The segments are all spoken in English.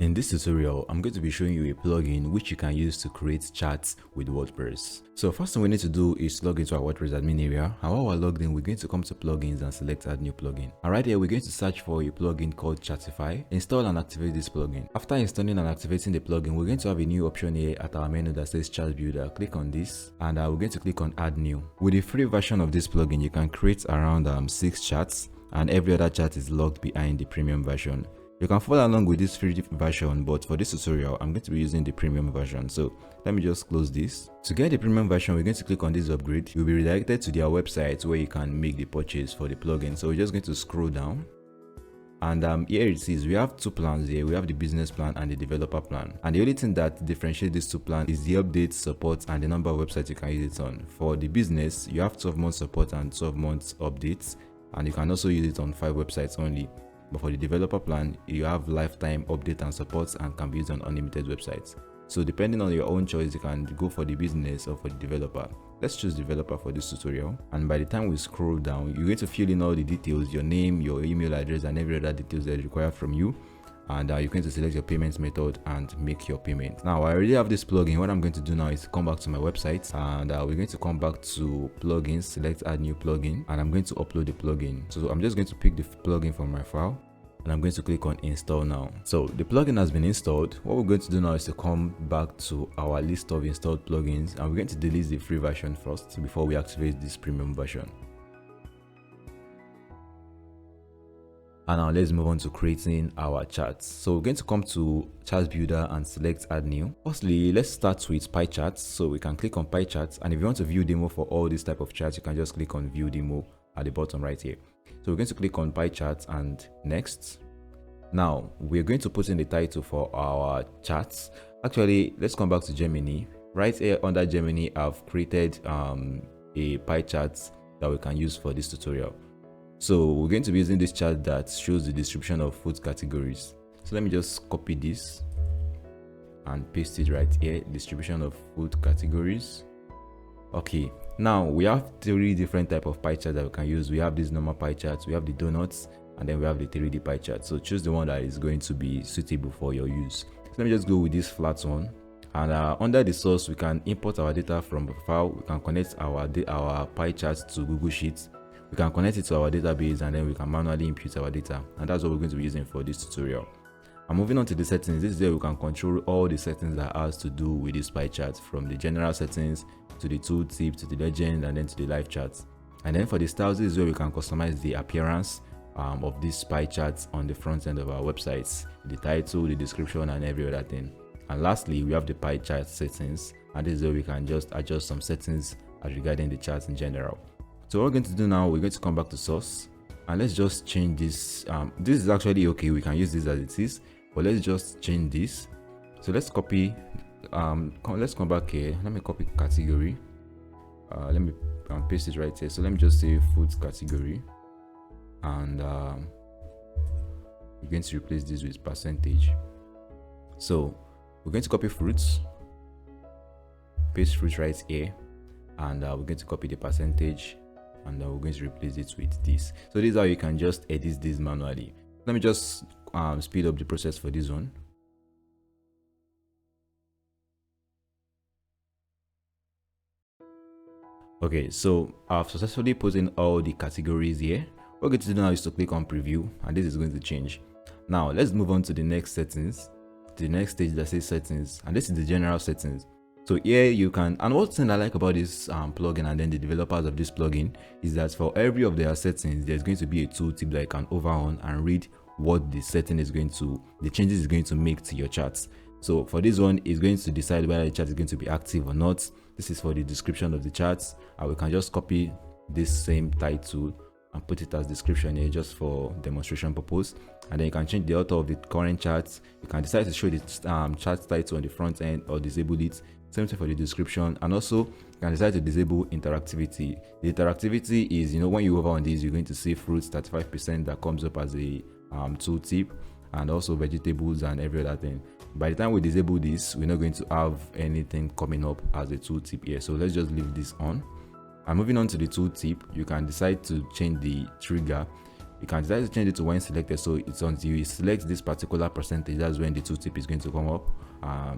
In this tutorial, I'm going to be showing you a plugin which you can use to create charts with WordPress. So first thing we need to do is log into our WordPress admin area, and while we're logged in, we're going to come to plugins and select add new plugin. And right here, we're going to search for a plugin called Chartify. Install and activate this plugin. After installing and activating the plugin, we're going to have a new option here at our menu that says Chart Builder. Click on this, and we're going to click on add new. With the free version of this plugin, you can create around 6 charts, and every other chart is logged behind the premium version. You can follow along with this free version, but for this tutorial, I'm going to be using the premium version. So let me just close this. To get the premium version, we're going to click on this upgrade. You'll be redirected to their website where you can make the purchase for the plugin. So we're just going to scroll down. And here it is, we have 2 plans here. We have the business plan and the developer plan. And the only thing that differentiates these 2 plans is the update, support, and the number of websites you can use it on. For the business, you have 12 months support and 12 months updates. And you can also use it on 5 websites only. But for the developer plan, you have lifetime update and support and can be used on unlimited websites. So depending on your own choice, you can go for the business or for the developer. Let's choose developer for this tutorial. And by the time we scroll down, you're going to fill in all the details, your name, your email address, and every other details that is required from you. And you're going to select your payment method and make your payment. Now, I already have this plugin. What I'm going to do now is come back to my website, and we're going to come back to plugins, select add new plugin, and I'm going to upload the plugin. So I'm just going to pick the plugin from my file, and I'm going to click on install now. So the plugin has been installed. What we're going to do now is to come back to our list of installed plugins, and we're going to delete the free version first before we activate this premium version. And now let's move on to creating our charts. So we're going to come to Chart Builder and select add new. Firstly, let's start with pie charts. So we can click on pie charts, and if you want to view demo for all these type of charts, you can just click on view demo at the bottom right here. So we're going to click on pie charts and next. Now we're going to put in the title for our charts. Actually, let's come back to Gemini. Right here under Gemini, I've created a pie chart that we can use for this tutorial. So we're going to be using this chart that shows the description of food categories. So let me just copy this and paste it right here, distribution of food categories. Okay, now we have 3 different type of pie charts that we can use. We have these normal pie charts, we have the donuts, and then we have the 3D pie chart. So choose the one that is going to be suitable for your use. So let me just go with this flat one. And under the source, we can import our data from the file. We can connect our pie charts to Google Sheets. We can connect it to our database, and then we can manually input our data. And that's what we're going to be using for this tutorial. And moving on to the settings, this is where we can control all the settings that has to do with this pie chart, from the general settings to the tooltip to the legend and then to the live charts. And then for the styles, this is where we can customize the appearance of these pie charts on the front end of our websites, the title, the description, and every other thing. And lastly, we have the pie chart settings, and this is where we can just adjust some settings as regarding the charts in general. So what we're going to do now, we're going to come back to source, and let's just change this. This is actually okay, we can use this as it is, but let's just change this. So let's copy, let's come back here. Let me copy category. Let me paste it right here. So let me just say food category, and we're going to replace this with percentage. So we're going to copy fruits, paste fruits right here, and we're going to copy the percentage, and we're going to replace it with this. So this is how you can just edit this manually. Let me just speed up the process for this one. Okay, so I've successfully put in all the categories here. What we're going to do now is to click on preview, and this is going to change. Now let's move on to the next settings, the next stage that says settings, and this is the general settings. So here you can, and one thing I like about this plugin and then the developers of this plugin is that for every of their settings, there's going to be a tooltip that you can hover on and read what the setting is going to, the changes is going to make to your charts. So for this one, it's going to decide whether the chart is going to be active or not. This is for the description of the charts, and we can just copy this same title and put it as description here just for demonstration purpose. And then you can change the author of the current charts. You can decide to show the chart title on the front end or disable it. Same thing for the description, and also you can decide to disable interactivity. The interactivity is, when you hover on this, you're going to see fruits 35% that comes up as a tooltip, and also vegetables and every other thing. By the time we disable this, we're not going to have anything coming up as a tooltip here. So let's just leave this on. And moving on to the tooltip, you can decide to change the trigger. You can decide to change it to when selected, so it's until you select this particular percentage, that's when the tooltip is going to come up.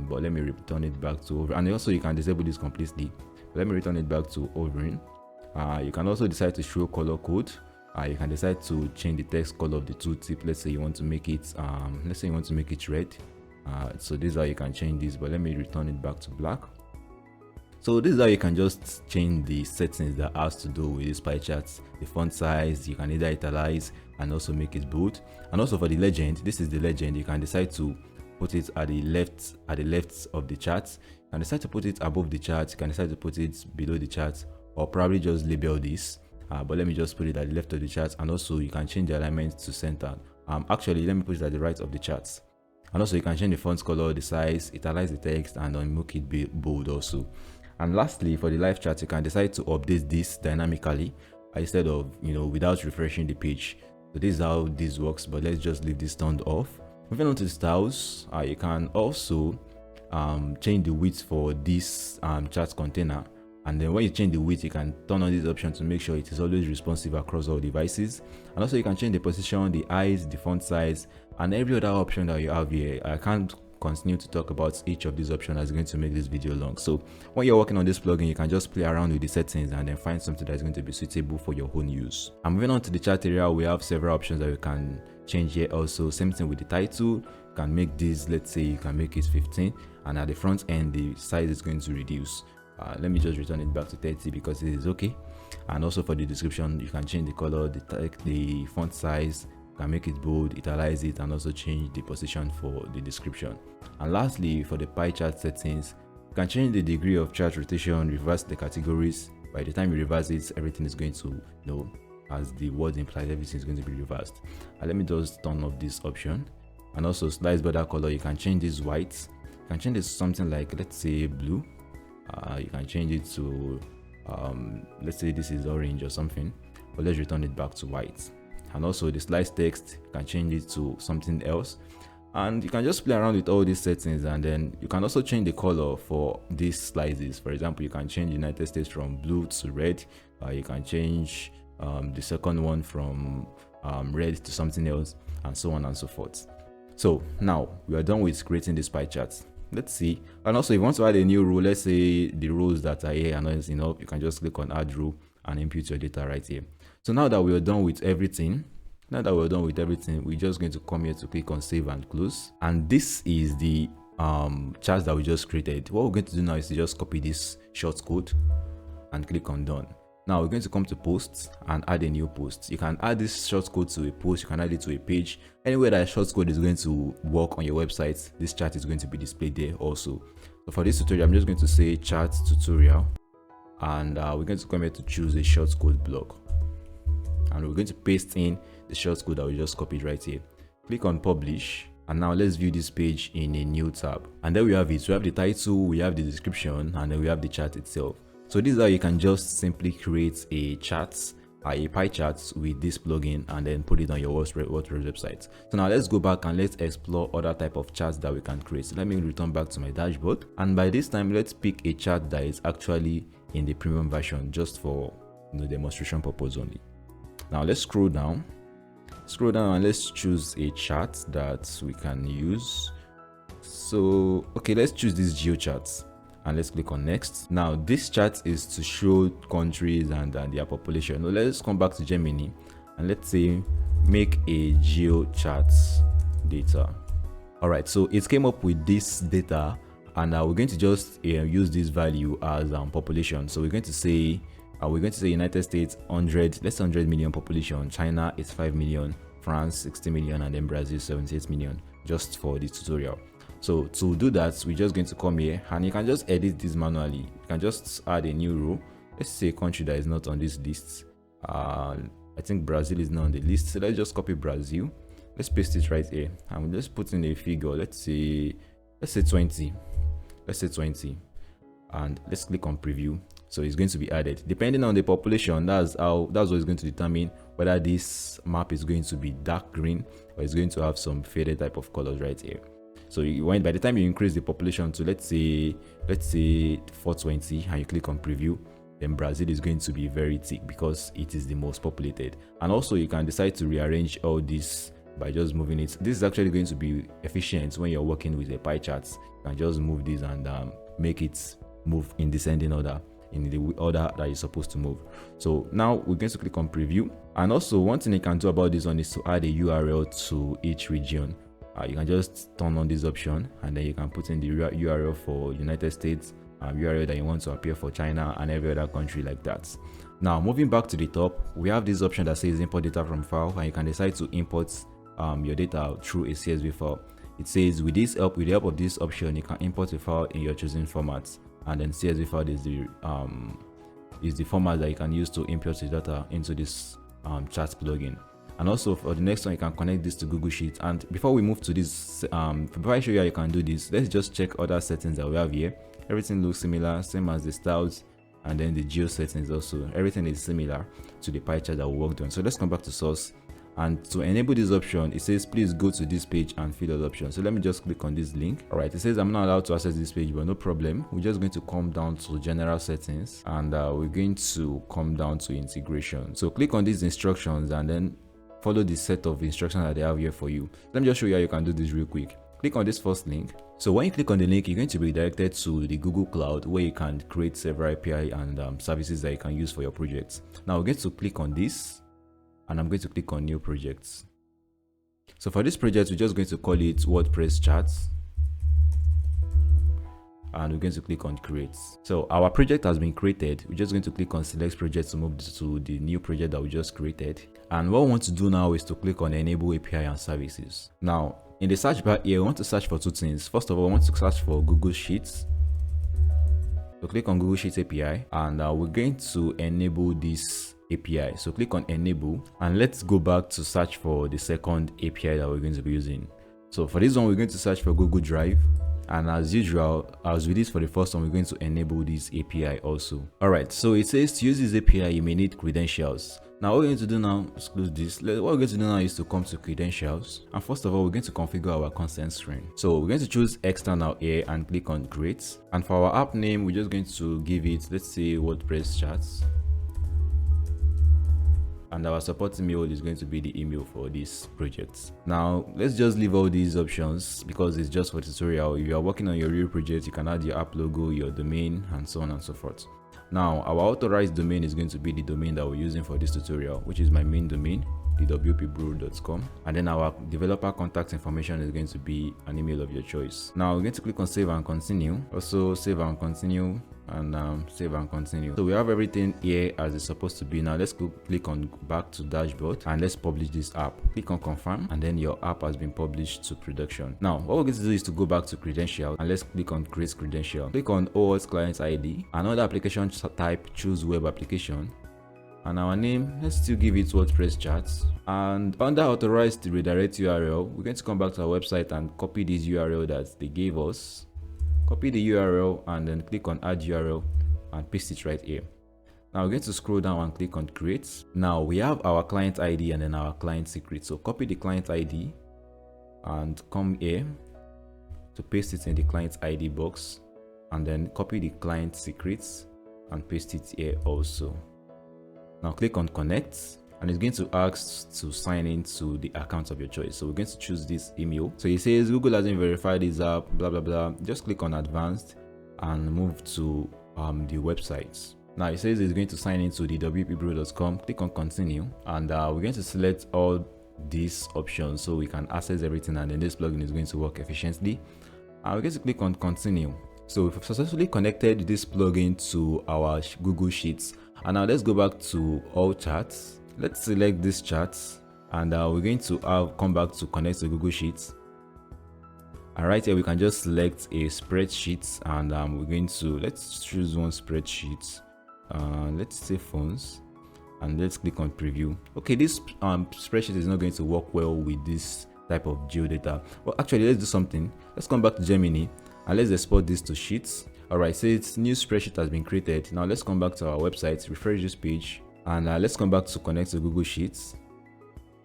But let me return it back to over, and also you can disable this completely. Let me return it back to overing. You can also decide to show color code. You can decide to change the text color of the tooltip. Let's say you want to make it red. So this is how you can change this, but let me return it back to black. So this is how you can just change the settings that has to do with these pie charts. The font size, you can either italize and also make it bold. And also for the legend, this is the legend. You can decide to put it at the left of the chart. You can decide to put it above the chart. You can decide to put it below the chart, or probably just label this. But let me just put it at the left of the chart. And also you can change the alignment to center. Actually, let me put it at the right of the charts. And also you can change the font color, the size, italize the text, and then make it bold also. And lastly, for the live chat, you can decide to update this dynamically instead of, without refreshing the page. So this is how this works, but let's just leave this turned off. Moving on to the styles, you can also change the width for this chat container. And then when you change the width, you can turn on this option to make sure it is always responsive across all devices. And also you can change the position, the eyes, the font size, and every other option that you have here. I can't continue to talk about each of these options as going to make this video long. So when you're working on this plugin, you can just play around with the settings and then find something that's going to be suitable for your own use. And moving on to the chat area, we have several options that you can change here also. Same thing with the title. You can make this, let's say you can make it 15, and at the front end the size is going to reduce. Let me just return it back to 30 because it is okay. And also for the description, you can change the color, the font size, you can make it bold, italize it, and also change the position for the description. And lastly, for the pie chart settings, you can change the degree of chart rotation, reverse the categories. By the time you reverse it, everything is going to, as the word implies, everything is going to be reversed. And let me just turn off this option. And also slice border color, you can change this white. You can change this to something like, let's say, blue. You can change it to, let's say this is orange or something, but let's return it back to white. And also the slice text, you can change it to something else. And you can just play around with all these settings, and then you can also change the color for these slices. For example, you can change United States from blue to red. You can change the second one from red to something else, and so on and so forth. So now we are done with creating this pie chart. Let's see. And also if you want to add a new rule, let's say the rules that are here are not enough, you can just click on add rule and input your data right here. So now that we are done with everything, we're just going to come here to click on save and close. And this is the chart that we just created. What we're going to do now is to just copy this short code and click on done. Now we're going to come to posts and add a new post. You can add this short code to a post, you can add it to a page. Anywhere that short code is going to work on your website, this chart is going to be displayed there also. So for this tutorial, I'm just going to say chart tutorial, and we're going to come here to choose a short code block. And we're going to paste in the short code that we just copied right here. Click on publish, and now let's view this page in a new tab. And there we have it. We have the title, we have the description, and then we have the chart itself. So this is how you can just simply create a chart, a pie chart with this plugin, and then put it on your WordPress website. So now let's go back and let's explore other type of charts that we can create. So let me return back to my dashboard, and by this time let's pick a chart that is actually in the premium version, just for demonstration purpose only. Now let's scroll down and let's choose a chart that we can use. So okay, let's choose this geo chart and let's click on next. Now this chart is to show countries and their population. Now let's come back to Germany and let's say make a geo chart data. All right, so it came up with this data, and we're going to just use this value as population. So we're going to say United States 100 million population, China 85 million, France 60 million, and then Brazil 78 million, just for this tutorial. So to do that, we're just going to come here, and you can just edit this manually. You can just add a new row. Let's say a country that is not on this list. I think Brazil is not on the list, so let's just copy Brazil. Let's paste it right here, and we'll just put in a figure. Let's say 20. Let's say 20, and let's click on preview. So it's going to be added depending on the population. That's what is going to determine whether this map is going to be dark green or it's going to have some faded type of colors right here. So by the time you increase the population to let's say 420 and you click on preview, then Brazil is going to be very thick because it is the most populated. And also you can decide to rearrange all this by just moving it. This is actually going to be efficient when you're working with a pie chart. You can just move this and make it move in descending order, in the order that you're supposed to move. So now we're going to click on preview. And also one thing you can do about this one is to add a URL to each region. You can just turn on this option, and then you can put in the URL for United States, URL that you want to appear for China, and every other country like that. Now moving back to the top, we have this option that says import data from file, and you can decide to import your data through a CSV file. It says with the help of this option, you can import a file in your chosen format, and then CSV file is the format that you can use to import your data into this chat plugin. And also for the next one, you can connect this to Google Sheets. And before we move to this, before I show you how you can do this, let's just check other settings that we have here. Everything looks similar, same as the styles, and then the geo settings also. Everything is similar to the pie chart that we worked on. So let's come back to source. And to enable this option, it says please go to this page and fill the option. So let me just click on this link. All right, it says I'm not allowed to access this page, but no problem. We're just going to come down to general settings, and we're going to come down to integration. So click on these instructions and then follow the set of instructions that they have here for you. Let me just show you how you can do this real quick. Click on this first link. So when you click on the link, you're going to be redirected to the Google Cloud, where you can create several API and services that you can use for your projects. Now we're going to click on this, and I'm going to click on new projects. So for this project, we're just going to call it WordPress charts, and we're going to click on create. So our project has been created. We're just going to click on select project to move to the new project that we just created. And what we want to do now is to click on enable API and services. Now in the search bar here, we want to search for two things. First of all, we want to search for Google Sheets. So click on Google Sheets API, and we're going to enable this API. So click on enable, and let's go back to search for the second API that we're going to be using. So for this one, we're going to search for Google Drive. And as usual, as we did for the first one, we're going to enable this API also. All right, so it says to use this API, you may need credentials. Now what we're going to do now is close this. What we're going to do now is to come to credentials. And first of all, we're going to configure our consent screen. So we're going to choose external here and click on create. And for our app name, we're just going to give it, let's say, WordPress charts. And our support email is going to be the email for this project. Now let's just leave all these options because it's just for tutorial. If you are working on your real project, you can add your app logo, your domain, and so on and so forth. Now our authorized domain is going to be the domain that we're using for this tutorial, which is my main domain, THEWPBRO.com. And then our developer contact information is going to be an email of your choice. Now we're going to click on save and continue. Also save and continue, and save and continue. So we have everything here as it's supposed to be. Now let's click on back to dashboard, and let's publish this app. Click on confirm, and then your app has been published to production. Now what we're going to do is to go back to credential, and let's click on create credential. Click on OAuth client ID. Another application type, choose web application. And our name, let's still give it WordPress charts. And under authorized redirect URL, we're going to come back to our website and copy this URL that they gave us. Copy the URL and then click on add URL and paste it right here. Now we're going to scroll down and click on create. Now we have our client ID and then our client secret. So copy the client ID and come here to paste it in the client ID box, and then copy the client secrets and paste it here also. Now click on connect, and it's going to ask to sign into the account of your choice. So we're going to choose this email. So it says Google hasn't verified this app, blah blah blah. Just click on advanced and move to the website. Now it says it's going to sign into the WPBRO.com. Click on continue, and we're going to select all these options so we can access everything, and then this plugin is going to work efficiently. And we're going to click on continue. So we've successfully connected this plugin to our Google Sheets. And now let's go back to all charts. Let's select this chart, and we're going to come back to connect to Google Sheets. And right here we can just select a spreadsheet, and we're going to, let's choose one spreadsheet. Let's say phones, and let's click on preview. Okay, this spreadsheet is not going to work well with this type of geodata. Well, actually, let's do something. Let's come back to Gemini and let's export this to Sheets. Alright, so it's new spreadsheet has been created. Now let's come back to our website, refresh this page, and let's come back to connect to Google Sheets,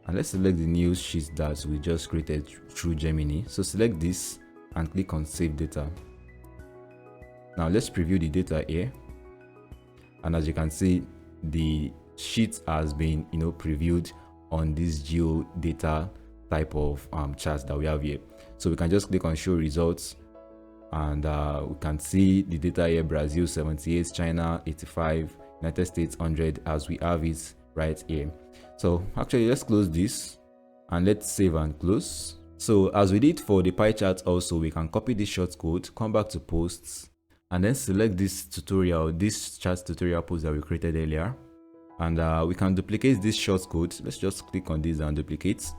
and let's select the new sheet that we just created through Gemini. So select this and click on save data. Now let's preview the data here, And as you can see, the sheet has been previewed on this geodata type of charts that we have here. So we can just click on show results, and we can see the data here: Brazil 78, China 85, United States 100, as we have it right here. So actually, let's close this and let's save and close. So as we did for the pie chart also, we can copy this shortcode, come back to posts, and then select this tutorial, this chart tutorial post that we created earlier, and we can duplicate this shortcode. Let's just click on this and duplicate,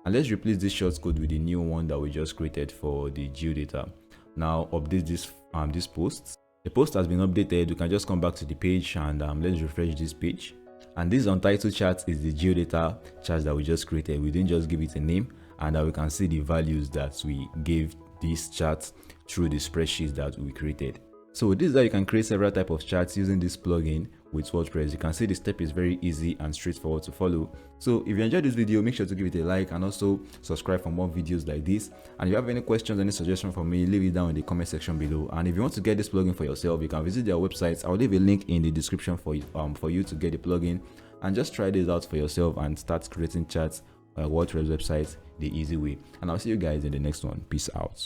and let's replace this shortcode with the new one that we just created for the geodata. Now update this post. The post has been updated. We can just come back to the page, and let's refresh this page. And this untitled chart is the geodata chart that we just created. We didn't just give it a name, and we can see the values that we gave this chart through the spreadsheet that we created. So this is how you can create several types of charts using this plugin with WordPress. You can see the step is very easy and straightforward to follow. So if you enjoyed this video, make sure to give it a like and also subscribe for more videos like this. And if you have any questions, any suggestions from me, leave it down in the comment section below. And if you want to get this plugin for yourself, you can visit their websites. I'll leave a link in the description for you to get the plugin, and just try this out for yourself and start creating charts on a WordPress website the easy way. And I'll see you guys in the next one. Peace out.